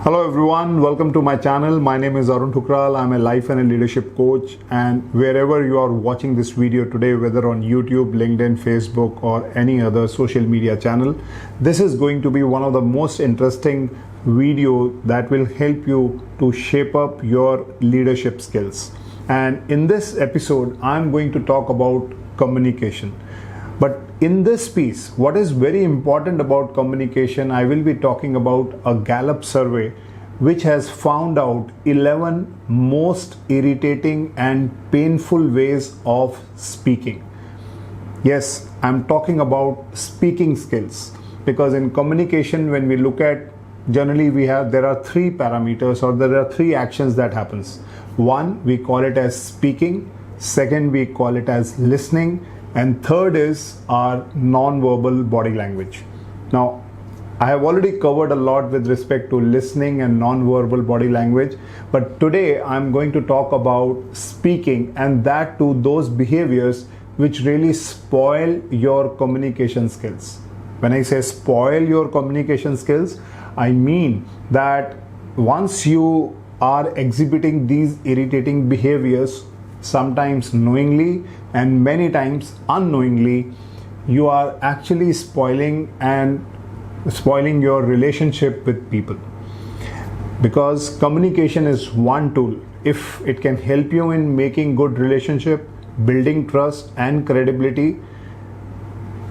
Hello everyone, welcome to my channel. My name is Arun.thukral. I'm a life and a leadership coach, and wherever you are watching this video today, whether on YouTube, LinkedIn, Facebook or any other social media channel, this is going to be one of the most interesting video that will help you to shape up your leadership skills. And in this episode, I'm going to talk about communication. But in this piece, what is very important about communication, I will be talking about a GALLUP survey which has found out 11 most irritating and painful ways of speaking. Yes, I'm talking about speaking skills, because in communication, when we look at, generally there are three parameters, or there are three actions that happens. One, we call it as speaking. Second, we call it as listening. And third is our non-verbal body language. Now, I have already covered a lot with respect to listening and non-verbal body language, but today I'm going to talk about speaking, and that to those behaviors which really spoil your communication skills. When I say spoil your communication skills, I mean that once you are exhibiting these irritating behaviors, sometimes knowingly and many times unknowingly, you are actually spoiling your relationship with people. Because communication is one tool. If it can help you in making good relationship, building trust and credibility,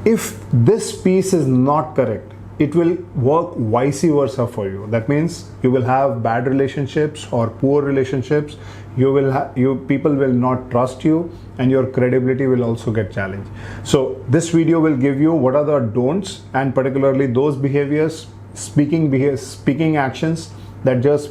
if this piece is not correct, it will work vice versa for you. That means you will have bad relationships or poor relationships. People will not trust you, and your credibility will also get challenged. So this video will give you what are the don'ts, and particularly those behaviors, speaking actions that just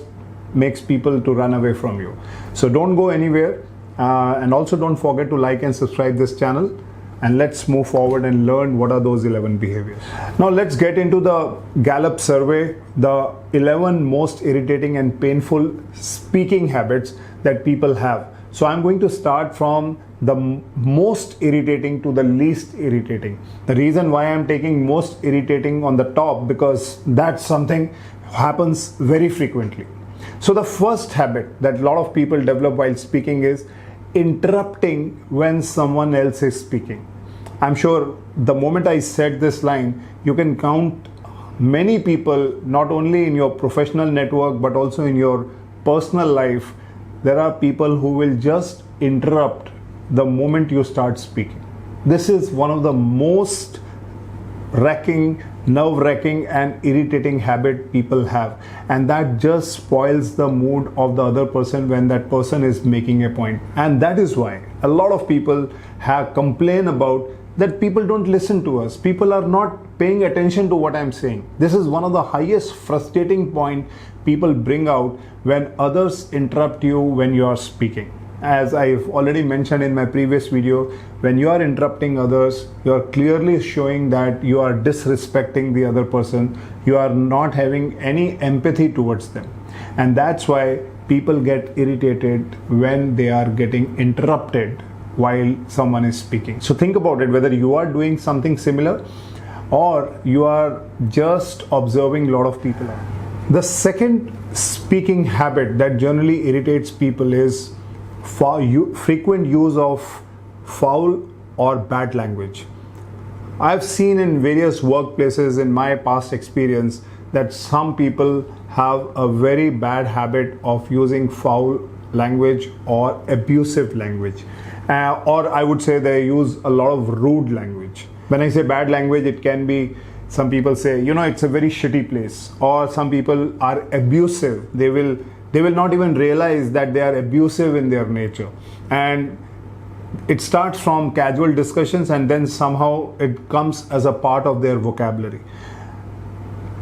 makes people to run away from you. So don't go anywhere, and also don't forget to like and subscribe this channel. And let's move forward and learn what are those 11 behaviors. Now let's get into the GALLUP survey, the 11 most irritating and painful speaking habits that people have. So I'm going to start from the most irritating to the least irritating. The reason why I'm taking most irritating on the top, because that's something happens very frequently. So the first habit that a lot of people develop while speaking is interrupting when someone else is speaking. I'm sure the moment I said this line, you can count many people, not only in your professional network but also in your personal life. There are people who will just interrupt the moment you start speaking. This is one of the most nerve-wracking and irritating habit people have, and that just spoils the mood of the other person when that person is making a point. And that is why a lot of people have complained about that people don't listen to us, people are not paying attention to what I'm saying. This is one of the highest frustrating point people bring out when others interrupt you when you are speaking. As I've already mentioned in my previous video, when you are interrupting others, you are clearly showing that you are disrespecting the other person. You are not having any empathy towards them. And that's why people get irritated when they are getting interrupted while someone is speaking. So think about it, whether you are doing something similar or you are just observing a lot of people. The second speaking habit that generally irritates people is frequent use of foul or bad language. I've seen in various workplaces in my past experience that some people have a very bad habit of using foul language or abusive language, or I would say they use a lot of rude language. When I say bad language, it can be, some people say, it's a very shitty place, or some people are abusive. They will not even realize that they are abusive in their nature. And it starts from casual discussions, and then somehow it comes as a part of their vocabulary.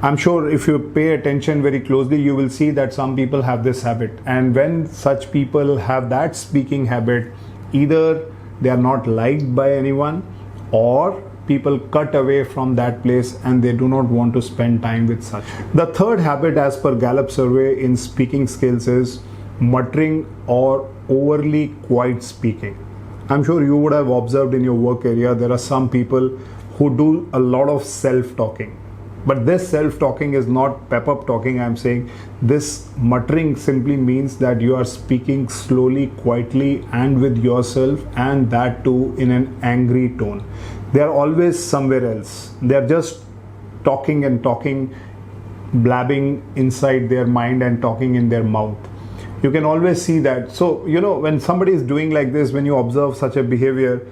I'm sure if you pay attention very closely, you will see that some people have this habit. And when such people have that speaking habit, either they are not liked by anyone, or people cut away from that place and they do not want to spend time with such. The third habit as per GALLUP survey in speaking skills is muttering or overly quiet speaking. I'm sure you would have observed in your work area, there are some people who do a lot of self-talking. But this self-talking is not pep-up talking. I'm saying this muttering simply means that you are speaking slowly, quietly, and with yourself, and that too in an angry tone. They are always somewhere else. They are just talking and talking, blabbing inside their mind and talking in their mouth. You can always see that. So, when somebody is doing like this, when you observe such a behavior,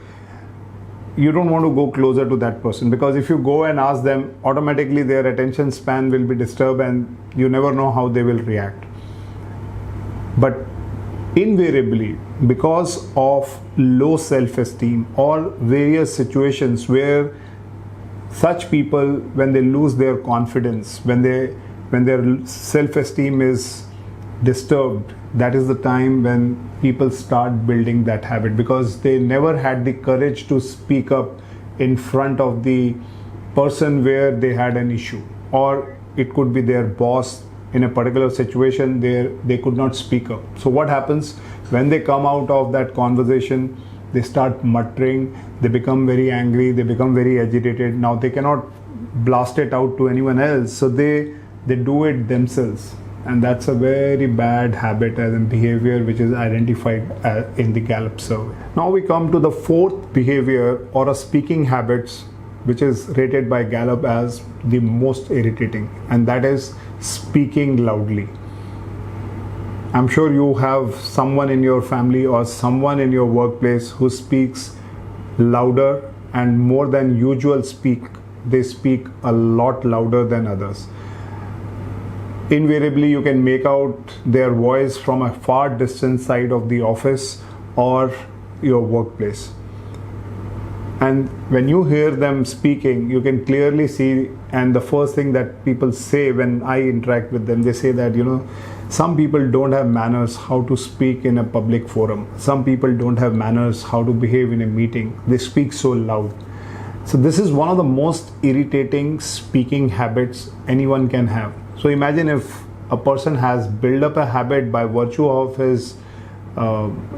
you don't want to go closer to that person, because if you go and ask them, automatically their attention span will be disturbed and you never know how they will react. But invariably, because of low self-esteem or various situations where such people, when they lose their confidence, when their self-esteem is disturbed, that is the time when people start building that habit, because they never had the courage to speak up in front of the person where they had an issue, or it could be their boss in a particular situation they could not speak up. So what happens when they come out of that conversation? They start muttering, they become very angry, they become very agitated. Now they cannot blast it out to anyone else, so they do it themselves. And that's a very bad habit and behavior which is identified in the Gallup survey. Now we come to the fourth behavior or a speaking habits which is rated by Gallup as the most irritating, and that is speaking loudly. I'm sure you have someone in your family or someone in your workplace who speaks louder and more than usual they speak a lot louder than others. Invariably, you can make out their voice from a far distant side of the office or your workplace. And when you hear them speaking, you can clearly see, and the first thing that people say when I interact with them, they say that, some people don't have manners how to speak in a public forum. Some people don't have manners how to behave in a meeting. They speak so loud. So this is one of the most irritating speaking habits anyone can have. So imagine if a person has built up a habit by virtue of his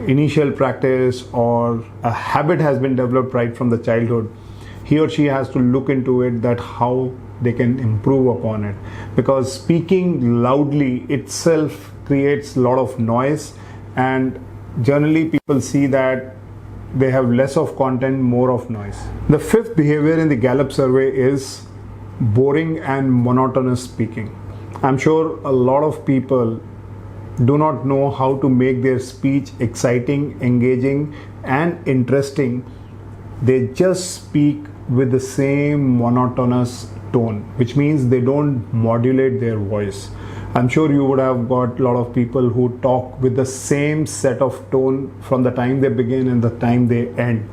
initial practice, or a habit has been developed right from the childhood. He or she has to look into it, that how they can improve upon it, because speaking loudly itself creates a lot of noise, and generally people see that they have less of content, more of noise. The fifth behavior in the Gallup survey is boring and monotonous speaking. I'm sure a lot of people do not know how to make their speech exciting, engaging, and interesting. They just speak with the same monotonous tone, which means they don't modulate their voice. I'm sure you would have got a lot of people who talk with the same set of tone from the time they begin and the time they end.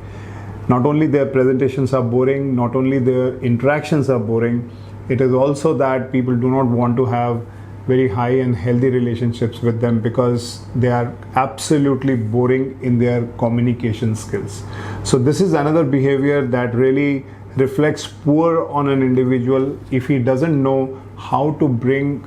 Not only their presentations are boring, not only their interactions are boring, it is also that people do not want to have very high and healthy relationships with them, because they are absolutely boring in their communication skills. So this is another behavior that really reflects poor on an individual if he doesn't know how to bring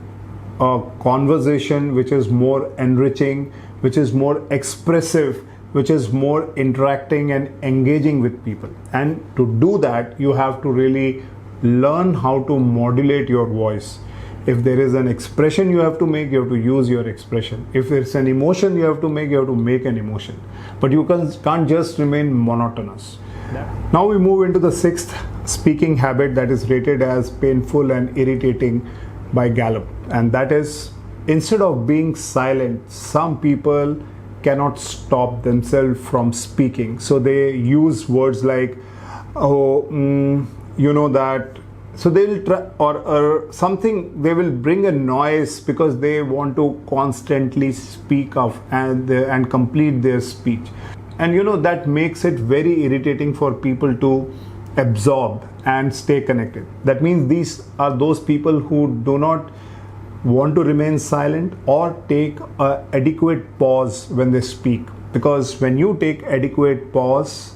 a conversation which is more enriching, which is more expressive, which is more interacting and engaging with people. And to do that, you have to really learn how to modulate your voice. If there is an expression you have to make, you have to use your expression. If it's an emotion you have to make an emotion. But you can't just remain monotonous. Yeah. Now we move into the sixth speaking habit that is rated as painful and irritating by Gallup. And that is, instead of being silent, some people cannot stop themselves from speaking. So they use words like, that. So they will try, or something, they will bring a noise because they want to constantly speak of and complete their speech. And that makes it very irritating for people to absorb and stay connected. That means these are those people who do not want to remain silent or take an adequate pause when they speak. Because when you take adequate pause,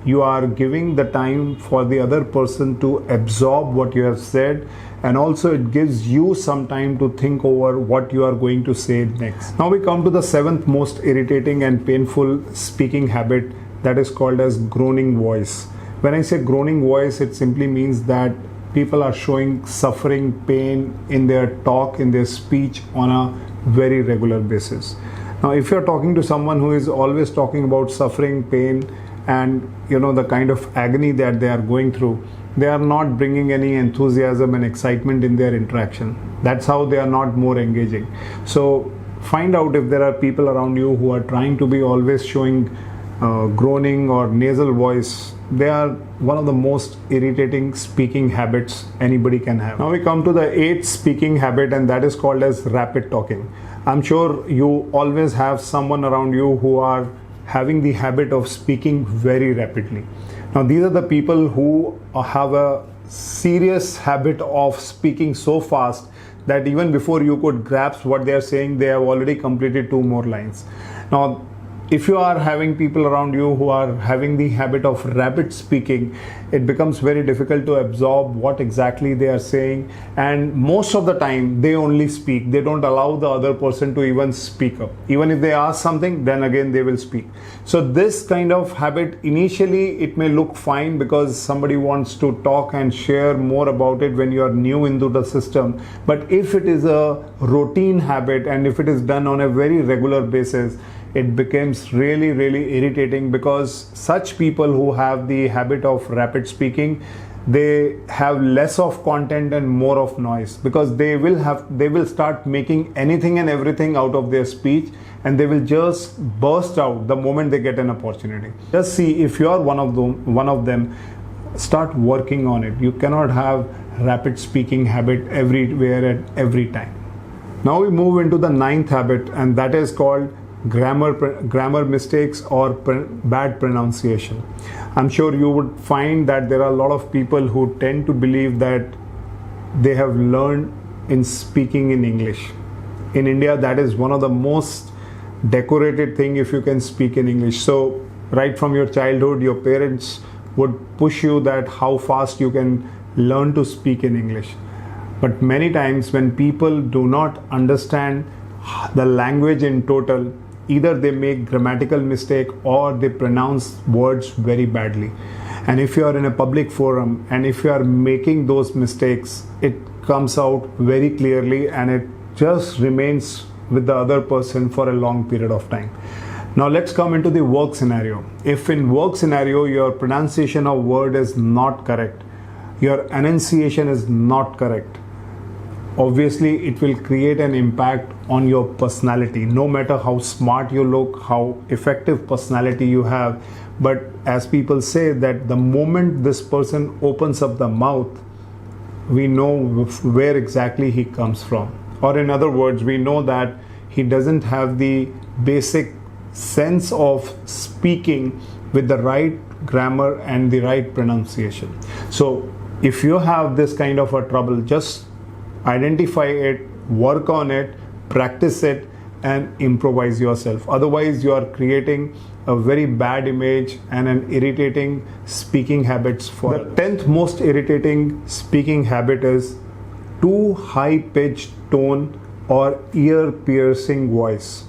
you are giving the time for the other person to absorb what you have said, and also it gives you some time to think over what you are going to say next. Now we come to the seventh most irritating and painful speaking habit, that is called as groaning voice. When I say groaning voice, it simply means that people are showing suffering, pain in their talk, in their speech on a very regular basis. Now, if you're talking to someone who is always talking about suffering, pain, and the kind of agony that they are going through, they are not bringing any enthusiasm and excitement in their interaction. That's how they are not more engaging. So find out if there are people around you who are trying to be always showing groaning or nasal voice. They are one of the most irritating speaking habits anybody can have. Now we come to the 8th speaking habit, and that is called as rapid talking. I'm sure you always have someone around you who are having the habit of speaking very rapidly. Now these are the people who have a serious habit of speaking so fast that even before you could grasp what they are saying, they have already completed 2 more lines. Now if you are having people around you who are having the habit of rapid speaking, it becomes very difficult to absorb what exactly they are saying, and most of the time they only speak. They don't allow the other person to even speak up. Even if they ask something, then again they will speak. So this kind of habit, initially it may look fine because somebody wants to talk and share more about it when you are new into the system. But if it is a routine habit and if it is done on a very regular basis, it becomes really irritating, because such people who have the habit of rapid speaking, they have less of content and more of noise, because they will start making anything and everything out of their speech, and they will just burst out the moment they get an opportunity. Just see if you are one of them, start working on it. You cannot have rapid speaking habit everywhere at every time. Now we move into the 9th habit, and that is called grammar mistakes or bad pronunciation. I'm sure you would find that there are a lot of people who tend to believe that they have learned in speaking in English. In India, that is one of the most decorated thing if you can speak in English. So right from your childhood, your parents would push you that how fast you can learn to speak in English. But many times when people do not understand the language in total, either they make grammatical mistake or they pronounce words very badly. And if you are in a public forum and if you are making those mistakes, it comes out very clearly and it just remains with the other person for a long period of time. Now let's come into the work scenario. If in work scenario your pronunciation of word is not correct, your enunciation is not correct, obviously it will create an impact on your personality. No matter how smart you look, how effective personality you have, but as people say that the moment this person opens up the mouth, we know where exactly he comes from. Or in other words, we know that he doesn't have the basic sense of speaking with the right grammar and the right pronunciation. So if you have this kind of a trouble, just identify it, work on it, practice it, and improvise yourself. Otherwise, you are creating a very bad image and an irritating speaking habits. For the 10th most irritating speaking habit is too high-pitched tone or ear-piercing voice.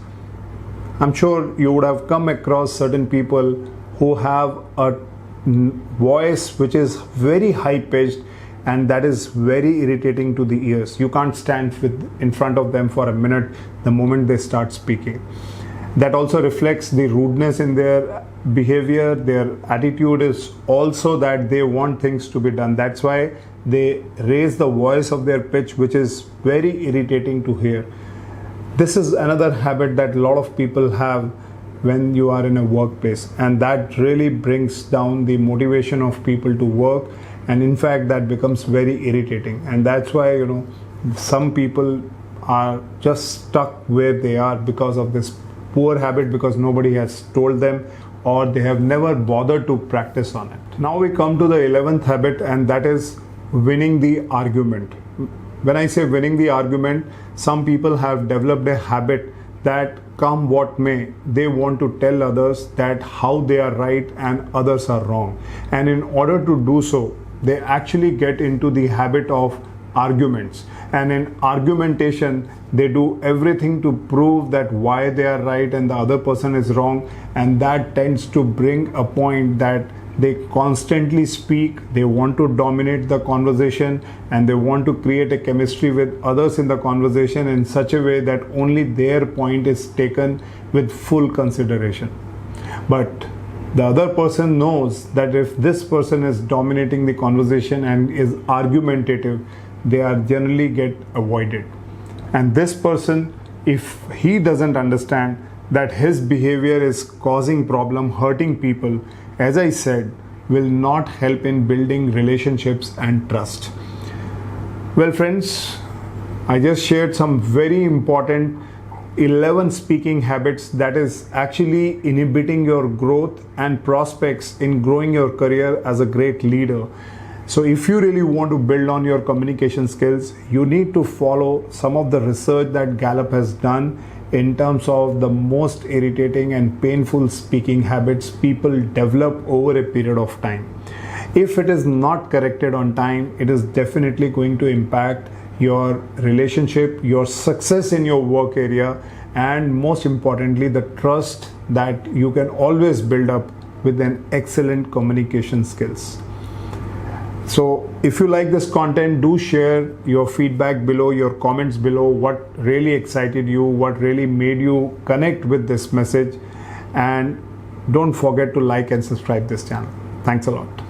I'm sure you would have come across certain people who have a voice which is very high-pitched, and that is very irritating to the ears. You can't stand in front of them for a minute the moment they start speaking. That also reflects the rudeness in their behavior. Their attitude is also that they want things to be done. That's why they raise the voice of their pitch, which is very irritating to hear. This is another habit that a lot of people have when you are in a workplace, and that really brings down the motivation of people to work. And in fact, that becomes very irritating, and that's why some people are just stuck where they are because of this poor habit, because nobody has told them or they have never bothered to practice on it. Now we come to the 11th habit, and that is winning the argument. When I say winning the argument, some people have developed a habit that come what may, they want to tell others that how they are right and others are wrong. And in order to do so, they actually get into the habit of arguments, and in argumentation they do everything to prove that why they are right and the other person is wrong, and that tends to bring a point that they constantly speak, they want to dominate the conversation, and they want to create a chemistry with others in the conversation in such a way that only their point is taken with full consideration. But the other person knows that if this person is dominating the conversation and is argumentative, they are generally get avoided. And this person, if he doesn't understand that his behavior is causing problem, hurting people, as I said, will not help in building relationships and trust. Well friends, I just shared some very important 11 speaking habits that is actually inhibiting your growth and prospects in growing your career as a great leader. So if you really want to build on your communication skills, you need to follow some of the research that Gallup has done in terms of the most irritating and painful speaking habits people develop over a period of time. If it is not corrected on time, it is definitely going to impact your relationship, your success in your work area, and most importantly, the trust that you can always build up with an excellent communication skills. So if you like this content, do share your feedback below, your comments below, what really excited you, what really made you connect with this message, and don't forget to like and subscribe this channel. Thanks a lot.